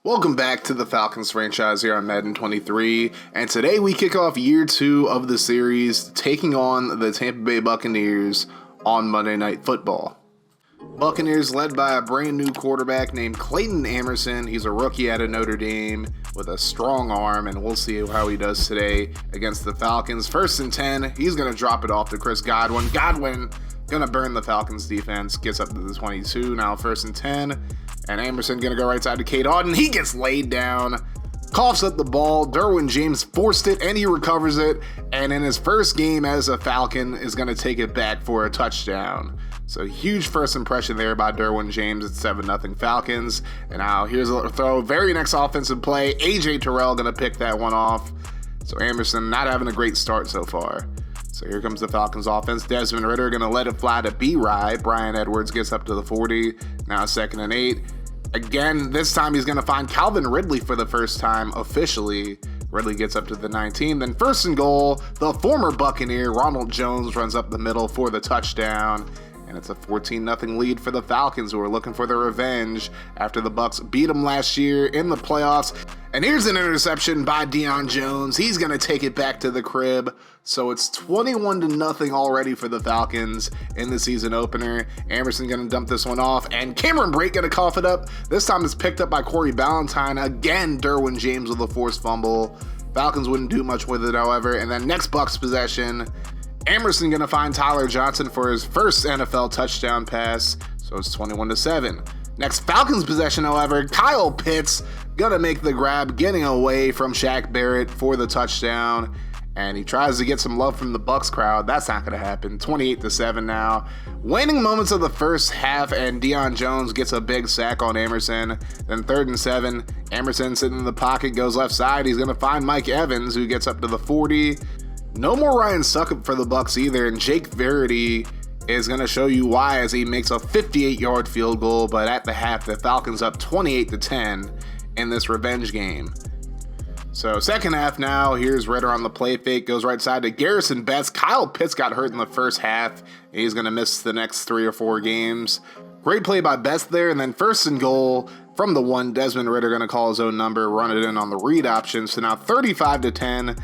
Welcome back to the Falcons franchise here on Madden 23, and today we kick off year 2 of the series, taking on the Tampa Bay Buccaneers on Monday Night Football. Buccaneers led by a brand new quarterback named Clayton Emerson. He's a rookie out of Notre Dame with a strong arm, and we'll see how he does today against the Falcons. 1st and 10, he's going to drop it off to Chris Godwin. Godwin going to burn the Falcons defense, gets up to the 22, now 1st and 10. And Emerson going to go right side to Cade Auden. He gets laid down, coughs up the ball. Derwin James forced it, and he recovers it. And in his first game as a Falcon, is going to take it back for a touchdown. So huge first impression there by Derwin James. It's 7-0 Falcons. And now here's a throw. Very next offensive play. A.J. Terrell going to pick that one off. So Emerson not having a great start so far. So here comes the Falcons offense. Desmond Ridder going to let it fly to B-Rye. Brian Edwards gets up to the 40. Now 2nd and 8. Again, this time he's going to find Calvin Ridley for the first time officially. Ridley gets up to the 19. Then 1st and goal, the former Buccaneer, Ronald Jones, runs up the middle for the touchdown. And it's a 14-0 lead for the Falcons, who are looking for their revenge after the Bucs beat them last year in the playoffs. And here's an interception by Deion Jones. He's going to take it back to the crib. So it's 21-0 already for the Falcons in the season opener. Emerson going to dump this one off, and Cameron Brate going to cough it up. This time it's picked up by Corey Ballantyne. Again, Derwin James with a forced fumble. Falcons wouldn't do much with it, however. And then next Bucs possession, Emerson going to find Tyler Johnson for his first NFL touchdown pass. So it's 21-7. Next Falcons possession, however, Kyle Pitts going to make the grab, getting away from Shaq Barrett for the touchdown. And he tries to get some love from the Bucs crowd. That's not going to happen. 28-7 now. Waning moments of the first half, and Deion Jones gets a big sack on Emerson. Then 3rd and 7. Emerson sitting in the pocket, goes left side. He's going to find Mike Evans, who gets up to the 40. No more Ryan Succop for the Bucs either, and Jake Verity is going to show you why as he makes a 58-yard field goal. But at the half, the Falcons up 28-10 in this revenge game. So second half now, here's Ridder on the play fake, goes right side to Garrison Betts. Kyle Pitts got hurt in the first half, and he's going to miss the next 3 or 4 games. Great play by Betts there, and then 1st and goal from the 1, Desmond Ridder going to call his own number, run it in on the read option. So now 35-10,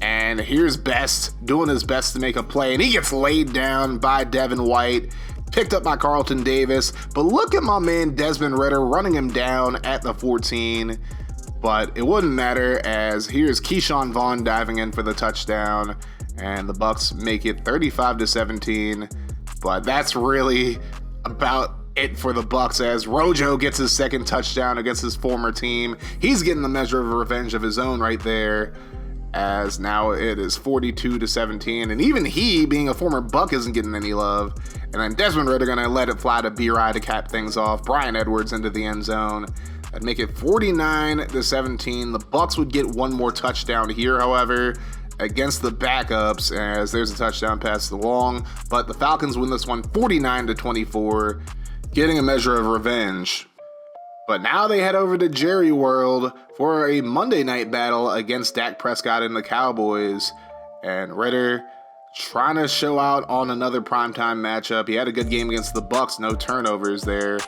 and here's Best doing his best to make a play, and he gets laid down by Devin White, picked up by Carlton Davis. But look at my man Desmond Ridder running him down at the 14. But it wouldn't matter, as here's Keyshawn Vaughn diving in for the touchdown, and the Bucs make it 35-17. But that's really about it for the Bucs, as Rojo gets his 2nd touchdown against his former team. He's getting the measure of revenge of his own right there, as now it is 42-17, and even he, being a former Buck, isn't getting any love. And then Desmond Ridder gonna let it fly to B-Rye to cap things off. Brian Edwards into the end zone. That'd make it 49-17. The Bucs would get one more touchdown here, however, against the backups, as there's a touchdown pass to Long. But the Falcons win this one 49-24, getting a measure of revenge. But now they head over to Jerry World for a Monday night battle against Dak Prescott and the Cowboys. And Ridder trying to show out on another primetime matchup. He had a good game against the Bucs, no turnovers there.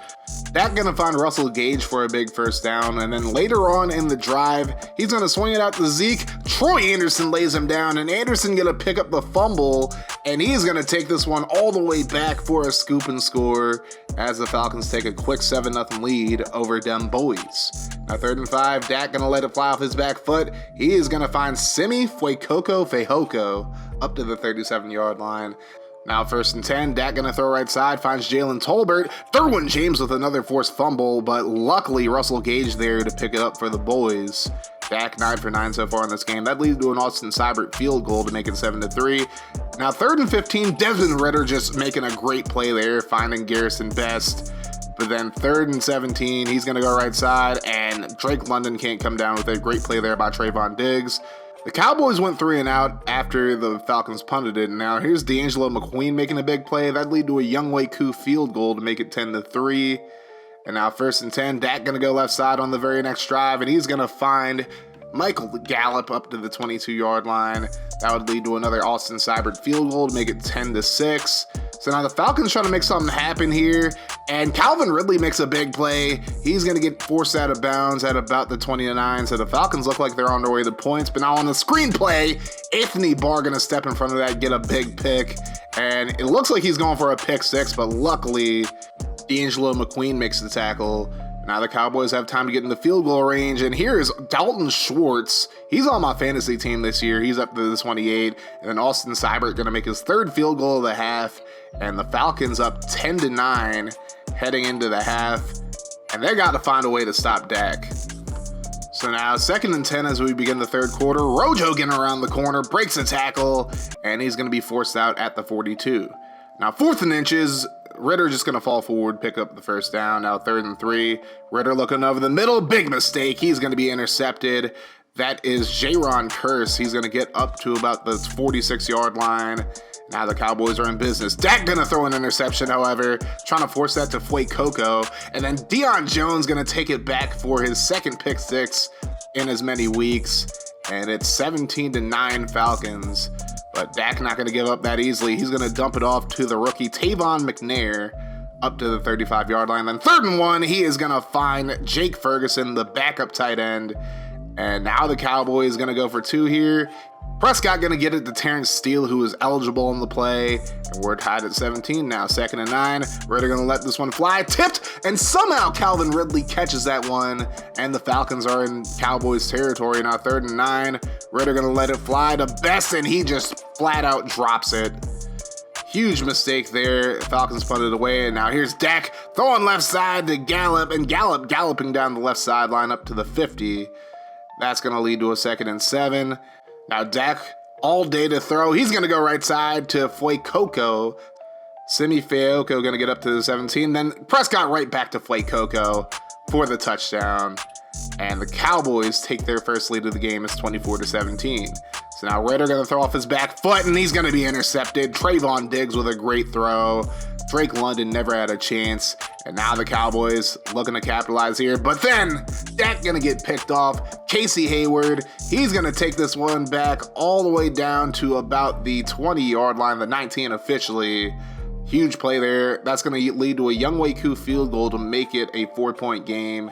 Dak gonna find Russell Gage for a big first down, and then later on in the drive, he's gonna swing it out to Zeke. Troy Anderson lays him down, and Anderson gonna pick up the fumble, and he's gonna take this one all the way back for a scoop and score as the Falcons take a quick 7-0 lead over them boys. Now 3rd and 5, Dak gonna let it fly off his back foot. He is gonna find Simi Fehoko up to the 37-yard line. Now 1st and 10, Dak gonna throw right side, finds Jalen Tolbert. Derwin James with another forced fumble, but luckily Russell Gage there to pick it up for the boys. Dak 9 for 9 so far in this game. That leads to an Austin Seibert field goal to make it 7-3. Now 3rd and 15, Desmond Ridder just making a great play there, finding Garrison Best. But then 3rd and 17, he's gonna go right side, and Drake London can't come down with a great play there by Trayvon Diggs. The Cowboys went 3 and out after the Falcons punted it, and now here's D'Angelo McQueen making a big play. That'd lead to a Younghoe Koo field goal to make it 10-3. And now 1st and 10, Dak gonna go left side on the very next drive, and he's gonna find Michael Gallup up to the 22-yard line. That would lead to another Austin Seibert field goal to make it 10-6. So now the Falcons trying to make something happen here, And Calvin Ridley makes a big play. He's going to get forced out of bounds at about the 29, so the Falcons look like they're on their way to points. But now on the screenplay, Anthony Barr going to step in front of that, get a big pick. And it looks like he's going for a pick six, but luckily, D'Angelo McQueen makes the tackle. Now the Cowboys have time to get in the field goal range, and here's Dalton Schwartz. He's on my fantasy team this year. He's up to the 28, and then Austin Seibert going to make his third field goal of the half, and the Falcons up 10-9 heading into the half, and they got to find a way to stop Dak. So now 2nd and 10 as we begin the third quarter. Rojo getting around the corner, breaks a tackle, and he's going to be forced out at the 42. Now 4th and inches. Ritter just going to fall forward, pick up the first down. Now 3rd and 3. Ritter looking over the middle. Big mistake. He's going to be intercepted. That is Jaron Kearse. He's going to get up to about the 46-yard line. Now the Cowboys are in business. Dak going to throw an interception, however, trying to force that to Flake Coco. And then Deion Jones going to take it back for his second pick six in as many weeks. And it's 17-9 Falcons. But Dak not going to give up that easily. He's going to dump it off to the rookie Tavon McNair up to the 35-yard line. Then 3rd and 1, he is going to find Jake Ferguson, the backup tight end. And now the Cowboys going to go for 2 here. Prescott going to get it to Terrence Steele, who is eligible in the play. And we're tied at 17 now. 2nd and 9. Ritter going to let this one fly. Tipped, and somehow Calvin Ridley catches that one. And the Falcons are in Cowboys territory now. 3rd and 9. Ritter going to let it fly to Best, and he just flat out drops it. Huge mistake there. Falcons punted away, and now here's Dak throwing left side to Gallup, and Gallup galloping down the left sideline up to the 50. That's going to lead to a 2nd and 7. Now Dak all day to throw. He's going to go right side to Flake Coco. Simi Fehoko going to get up to the 17. Then Prescott right back to Flake Coco for the touchdown. And the Cowboys take their first lead of the game. It's 24-17. So now Ritter going to throw off his back foot, and he's going to be intercepted. Trayvon Diggs with a great throw. Drake London never had a chance. And now the Cowboys looking to capitalize here. But then Dak going to get picked off. Casey Hayward, he's going to take this one back all the way down to about the 20-yard line, the 19 officially. Huge play there. That's going to lead to a Younghoe Koo field goal to make it a 4-point game.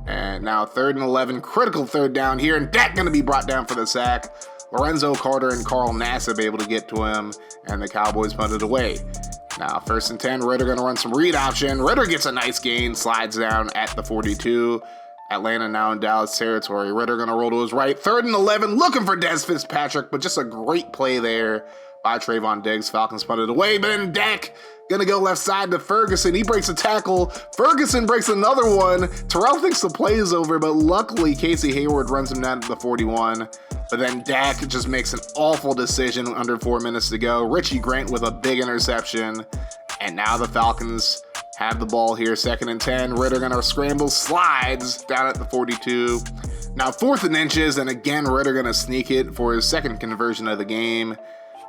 And now 3rd and 11, critical 3rd down here. And Dak going to be brought down for the sack. Lorenzo Carter and Carl Nassib able to get to him, and the Cowboys punted away. Now 1st and 10, Ritter going to run some read option. Ritter gets a nice gain, slides down at the 42. Atlanta now in Dallas territory. Ritter going to roll to his right. 3rd and 11, looking for Dez Fitzpatrick, but just a great play there by Trayvon Diggs. Falcons punted away, but then Dak going to go left side to Ferguson. He breaks a tackle. Ferguson breaks another one. Terrell thinks the play is over, but luckily Casey Hayward runs him down to the 41. But then Dak just makes an awful decision under 4 minutes to go. Richie Grant with a big interception. And now the Falcons have the ball here. 2nd and 10. Ritter going to scramble, slides down at the 42. Now 4th and inches, and again Ritter going to sneak it for his second conversion of the game.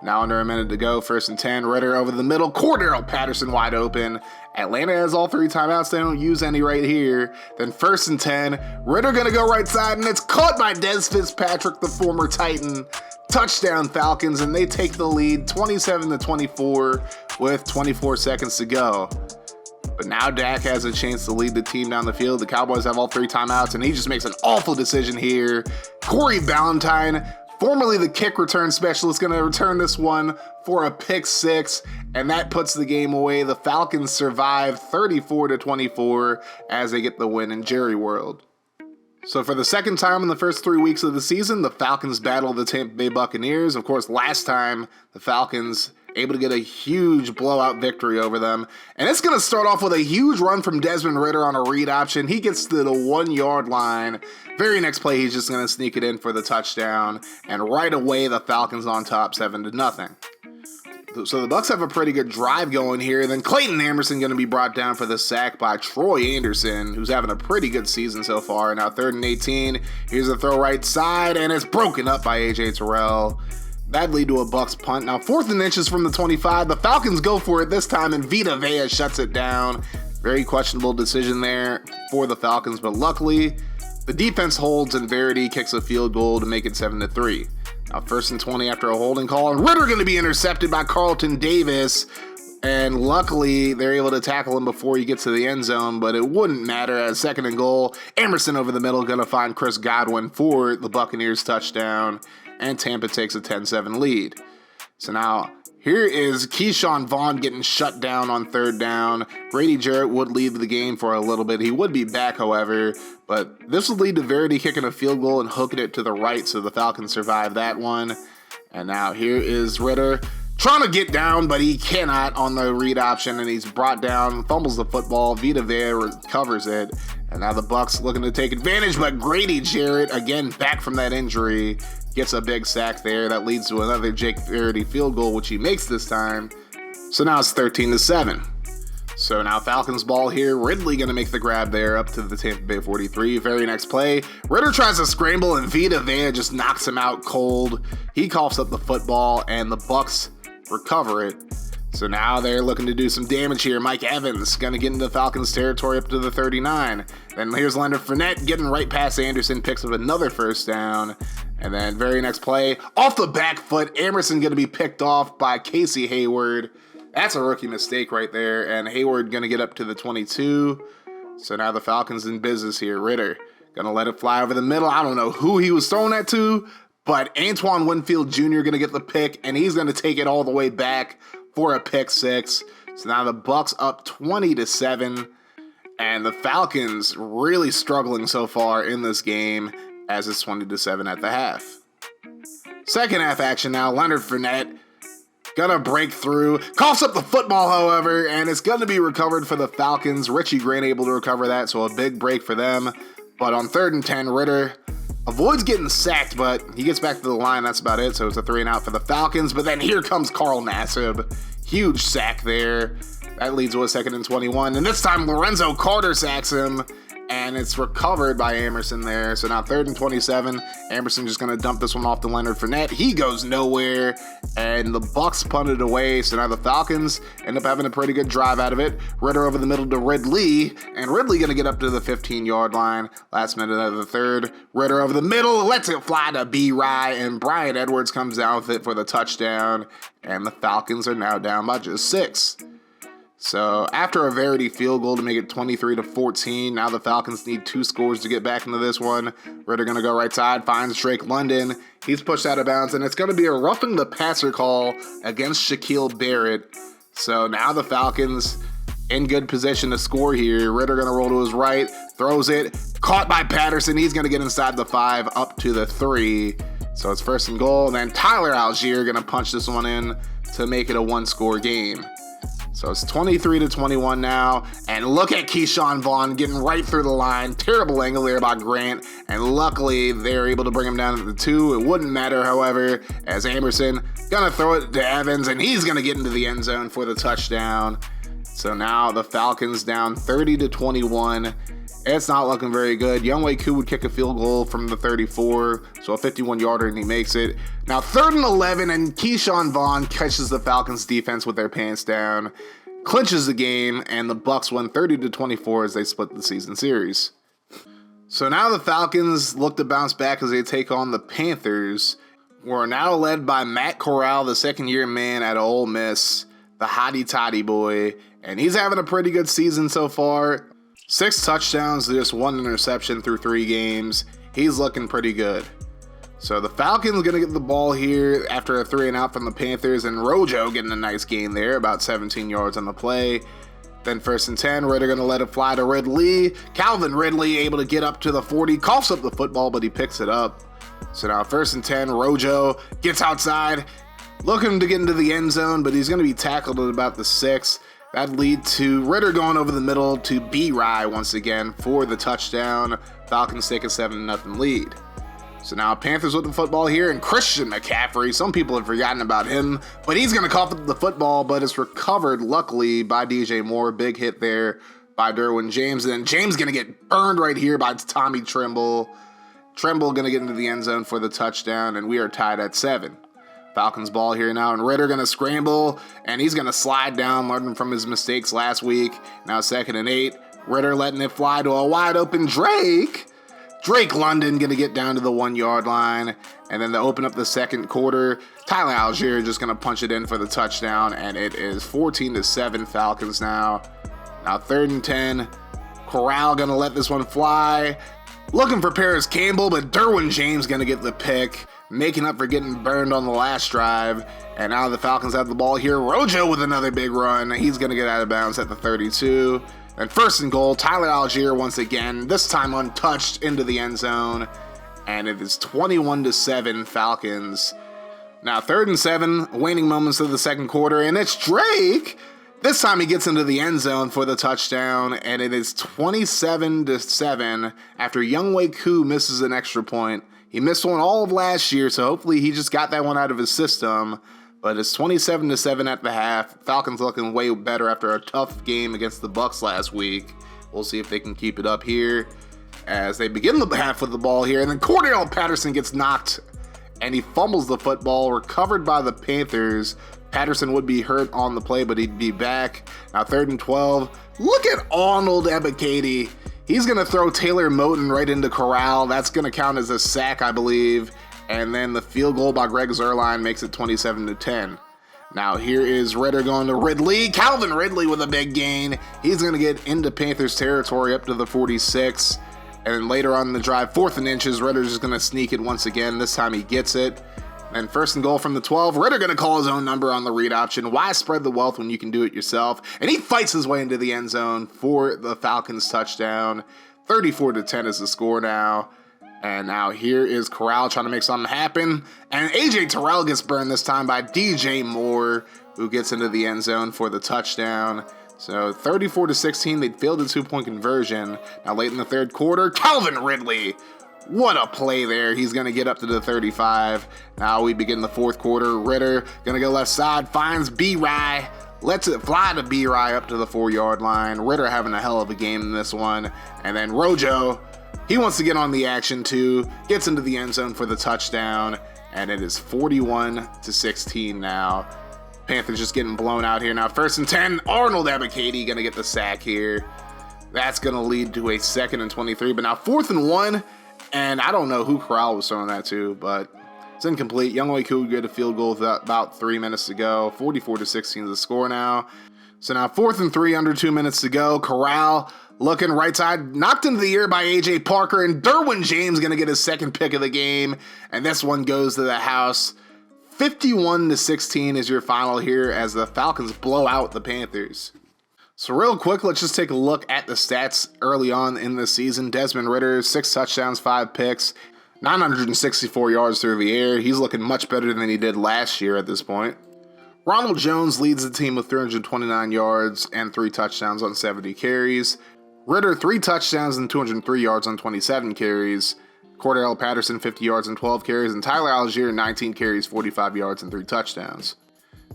Now under a minute to go, 1st and 10, Ritter over the middle, Cordero Patterson wide open. Atlanta has all 3 timeouts, they don't use any right here. Then 1st and 10, Ritter gonna go right side, and it's caught by Dez Fitzpatrick, the former Titan. Touchdown Falcons, and they take the lead 27-24 with 24 seconds to go. But now Dak has a chance to lead the team down the field. The Cowboys have all 3 timeouts, and he just makes an awful decision here. Corey Ballantyne, formerly the kick return specialist, going to return this one for a pick 6, and that puts the game away. The Falcons survive 34-24 as they get the win in Jerry World. So for the second time in the first 3 weeks of the season, the Falcons battle the Tampa Bay Buccaneers. Of course, last time the Falcons able to get a huge blowout victory over them. And it's going to start off with a huge run from Desmond Ritter on a read option. He gets to the 1-yard line. Very next play, he's just going to sneak it in for the touchdown. And right away, the Falcons on top 7-0. So the Bucs have a pretty good drive going here. Then Clayton Anderson going to be brought down for the sack by Troy Anderson, who's having a pretty good season so far. Now 3rd and 18. Here's a throw right side, and it's broken up by A.J. Terrell. That'd lead to a Bucs punt. Now 4th and inches from the 25. The Falcons go for it this time, and Vita Vea shuts it down. Very questionable decision there for the Falcons, but luckily the defense holds, and Verity kicks a field goal to make it 7-3. Now 1st and 20 after a holding call, and Ritter going to be intercepted by Carlton Davis. And luckily, they're able to tackle him before he gets to the end zone, but it wouldn't matter as 2nd and goal. Emerson over the middle, going to find Chris Godwin for the Buccaneers touchdown, and Tampa takes a 10-7 lead. So now, here is Keyshawn Vaughn getting shut down on 3rd down. Grady Jarrett would leave the game for a little bit. He would be back, however, but this would lead to Verity kicking a field goal and hooking it to the right, so the Falcons survive that one. And now here is Ridder trying to get down, but he cannot on the read option, and he's brought down, fumbles the football. Vita Vea recovers it, and now the Bucs looking to take advantage, but Grady Jarrett, again, back from that injury, gets a big sack there. That leads to another Jake Verity field goal, which he makes this time. So now it's 13-7. So now Falcons ball here. Ridley going to make the grab there up to the Tampa Bay 43. Very next play, Ridder tries to scramble, and Vita Vea just knocks him out cold. He coughs up the football, and the Bucs recover it. So now they're looking to do some damage here. Mike Evans going to get into the Falcons territory up to the 39. Then here's Leonard Fournette getting right past Anderson, picks up another 1st down. And then very next play, off the back foot, Emerson going to be picked off by Casey Hayward. That's a rookie mistake right there. And Hayward going to get up to the 22. So now the Falcons in business here. Ridder going to let it fly over the middle. I don't know who he was throwing that to, but Antoine Winfield Jr. going to get the pick, and he's going to take it all the way back for a pick 6. So now the Bucs up 20-7, and the Falcons really struggling so far in this game as it's 20-7 at the half. Second half action now. Leonard Fournette gonna break through, coughs up the football, however, and it's gonna be recovered for the Falcons. Richie Grant able to recover that, so a big break for them. But on 3rd and 10, Ridder avoids getting sacked, but he gets back to the line. That's about it. So it's a 3-and-out for the Falcons. But then here comes Carl Nassib. Huge sack there. That leads to a 2nd and 21. And this time Lorenzo Carter sacks him, and it's recovered by Emerson there. So now 3rd and 27. Emerson just going to dump this one off to Leonard Fournette. He goes nowhere, and the Bucs punt it away. So now the Falcons end up having a pretty good drive out of it. Ridder over the middle to Ridley, and Ridley going to get up to the 15-yard line. Last minute of the 3rd. Ridder over the middle, lets it fly to B-Rye, and Brian Edwards comes down with it for the touchdown. And the Falcons are now down by just 6. So after a Verity field goal to make it 23-14, now the Falcons need 2 scores to get back into this one. Ridder going to go right side, finds Drake London. He's pushed out of bounds, and it's going to be a roughing the passer call against Shaquille Barrett. So now the Falcons in good position to score here. Ridder going to roll to his right, throws it, caught by Patterson. He's going to get inside the 5, up to the 3. So it's 1st and goal, and then Tyler Algier going to punch this one in to make it a 1-score game. So it's 23-21 now, and look at Keyshawn Vaughn getting right through the line. Terrible angle there by Grant, and luckily they're able to bring him down to the 2. It wouldn't matter, however, as Emerson gonna throw it to Evans, and he's gonna get into the end zone for the touchdown. So now the Falcons down 30-21. It's not looking very good. Younghoe Koo would kick a field goal from the 34, so a 51-yarder, and he makes it. Now 3rd and 11, and Keyshawn Vaughn catches the Falcons defense with their pants down, clinches the game, and the Bucs win 30-24 as they split the season series. So now the Falcons look to bounce back as they take on the Panthers, who are now led by Matt Corral, the second-year man at Ole Miss, the hottie toddy boy, and he's having a pretty good season so far. 6 touchdowns, just 1 interception through 3 games. He's looking pretty good. So the Falcons going to get the ball here after a 3-and-out from the Panthers, and Rojo getting a nice gain there, about 17 yards on the play. Then 1st and 10, Ridder going to let it fly to Ridley. Calvin Ridley able to get up to the 40, coughs up the football, but he picks it up. So now 1st and 10, Rojo gets outside, looking to get into the end zone, but he's going to be tackled at about the 6. That'd lead to Ridder going over the middle to B-Rye once again for the touchdown. Falcons take a 7-0 lead. So now Panthers with the football here, and Christian McCaffrey. Some people have forgotten about him, but he's going to cough up the football, but it's recovered luckily by DJ Moore. Big hit there by Derwin James. And then James going to get burned right here by Tommy Tremble. Tremble going to get into the end zone for the touchdown, and we are tied at 7. Falcons ball here now, and Ridder going to scramble, and he's going to slide down, learning from his mistakes last week. Now 2nd and 8. Ridder letting it fly to a wide open Drake. Drake London going to get down to the 1 yard line. And then to open up the second quarter, Tyler Algier just going to punch it in for the touchdown. And it is 14-7 Falcons now. Now 3rd and 10. Corral going to let this one fly. Looking for Paris Campbell, but Derwin James going to get the pick, making up for getting burned on the last drive. And now the Falcons have the ball here. Rojo with another big run. He's going to get out of bounds at the 32. And 1st and goal, Tyler Algier once again, this time untouched into the end zone. And it is 21-7 Falcons. Now 3rd and 7, waning moments of the second quarter, and it's Drake. This time he gets into the end zone for the touchdown, and it is 27-7 after Younghoe Koo misses an extra point. He missed one all of last year, so hopefully he just got that one out of his system. But it's 27-7 at the half. Falcons looking way better after a tough game against the Bucs last week. We'll see if they can keep it up here as they begin the half with the ball here. And then Cordell Patterson gets knocked and he fumbles the football, recovered by the Panthers. Patterson would be hurt on the play, but he'd be back. Now 3rd and 12. Look at Arnold Ebiketie. He's going to throw Taylor Moton right into Corral. That's going to count as a sack, I believe. And then the field goal by Greg Zuerlein makes it 27-10. Now here is Ridder going to Ridley. Calvin Ridley with a big gain. He's going to get into Panthers territory up to the 46. And then later on in the drive, 4th and inches, Ridder's just going to sneak it once again. This time he gets it. And 1st and goal from the 12. Ridder going to call his own number on the read option. Why spread the wealth when you can do it yourself? And he fights his way into the end zone for the Falcons touchdown. 34-10 is the score now. And now here is Corral trying to make something happen. And A.J. Terrell gets burned this time by DJ Moore, who gets into the end zone for the touchdown. So 34-16, they failed a 2-point conversion. Now late in the 3rd quarter, Calvin Ridley. What a play there. He's going to get up to the 35. Now we begin the 4th quarter. Ridder going to go left side, finds B-Rye. Lets it fly to B-Rye up to the 4-yard line. Ridder having a hell of a game in this one. And then Rojo, he wants to get on the action too. Gets into the end zone for the touchdown. And it is 41-16 now. Panthers just getting blown out here. Now 1st and 10. Arnold Ebiketie going to get the sack here. That's going to lead to a 2nd and 23. But now 4th and 1. And I don't know who Corral was throwing that to, but it's incomplete. Younghoe Koo get a field goal with about 3 minutes to go. 44-16 is the score now. So now 4th and 3, under 2 minutes to go. Corral looking right side, knocked into the air by A.J. Parker, and Derwin James going to get his 2nd pick of the game. And this one goes to the house. 51-16 is your final here as the Falcons blow out the Panthers. So real quick, let's just take a look at the stats early on in the season. Desmond Ridder, 6 touchdowns, 5 picks, 964 yards through the air. He's looking much better than he did last year at this point. Ronald Jones leads the team with 329 yards and 3 touchdowns on 70 carries. Ridder, 3 touchdowns and 203 yards on 27 carries. Cordell Patterson, 50 yards and 12 carries. And Tyler Algier, 19 carries, 45 yards and 3 touchdowns.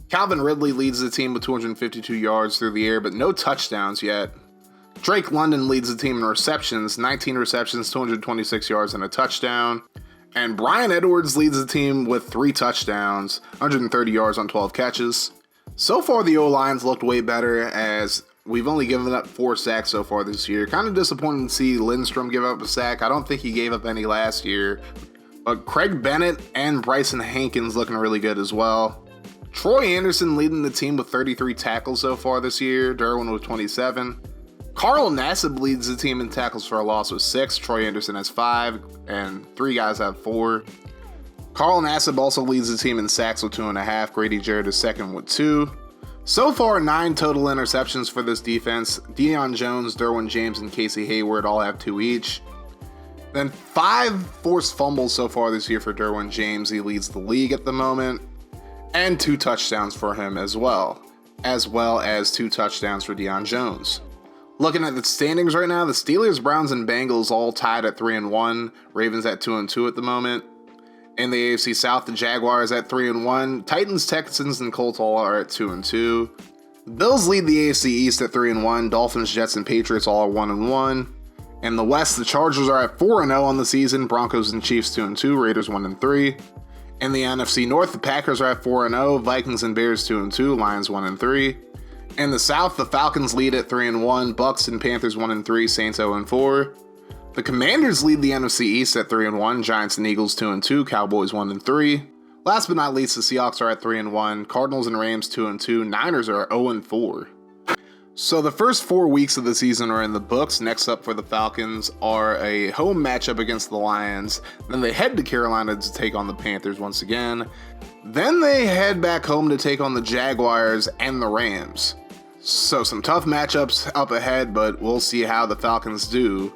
Calvin Ridley leads the team with 252 yards through the air, but no touchdowns yet. Drake London leads the team in receptions, 19 receptions, 226 yards and a touchdown. And Brian Edwards leads the team with 3 touchdowns, 130 yards on 12 catches. So far, the O-line's looked way better as we've only given up 4 sacks so far this year. Kind of disappointing to see Lindstrom give up a sack. I don't think he gave up any last year. But Craig Bennett and Bryson Hankins looking really good as well. Troy Anderson leading the team with 33 tackles so far this year, Derwin with 27. Carl Nassib leads the team in tackles for a loss with 6, Troy Anderson has 5, and 3 guys have 4. Carl Nassib also leads the team in sacks with 2.5, Grady Jarrett is 2nd with 2. So far, 9 total interceptions for this defense. Deion Jones, Derwin James, and Casey Hayward all have 2 each. Then 5 forced fumbles so far this year for Derwin James, he leads the league at the moment. And 2 touchdowns for him as well as 2 touchdowns for Deion Jones. Looking at the standings right now, the Steelers, Browns, and Bengals all tied at 3-1. Ravens at 2-2 at the moment. In the AFC South, the Jaguars at 3-1. Titans, Texans, and Colts all are at 2-2. Bills lead the AFC East at 3-1. Dolphins, Jets, and Patriots all are 1-1. In the West, the Chargers are at 4-0 on the season. Broncos and Chiefs 2-2. Raiders 1-3. In the NFC North, the Packers are at 4-0, Vikings and Bears 2-2, Lions 1-3. In the South, the Falcons lead at 3-1, Bucks and Panthers 1-3, Saints 0-4. The Commanders lead the NFC East at 3-1, Giants and Eagles 2-2, Cowboys 1-3. Last but not least, the Seahawks are at 3-1, Cardinals and Rams 2-2, Niners are 0-4. So the first 4 weeks of the season are in the books. Next up for the Falcons are a home matchup against the Lions. Then they head to Carolina to take on the Panthers once again. Then they head back home to take on the Jaguars and the Rams. So some tough matchups up ahead, but we'll see how the Falcons do.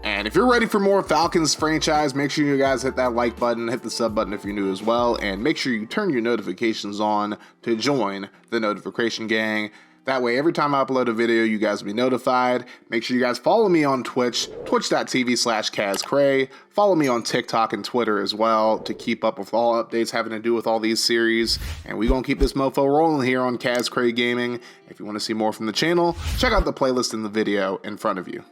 And if you're ready for more Falcons franchise, make sure you guys hit that like button, hit the sub button if you're new as well, and make sure you turn your notifications on to join the notification gang. That way, every time I upload a video, you guys will be notified. Make sure you guys follow me on Twitch, twitch.tv/KazCray. Follow me on TikTok and Twitter as well to keep up with all updates having to do with all these series. And we're going to keep this mofo rolling here on KazCray Gaming. If you want to see more from the channel, check out the playlist in the video in front of you.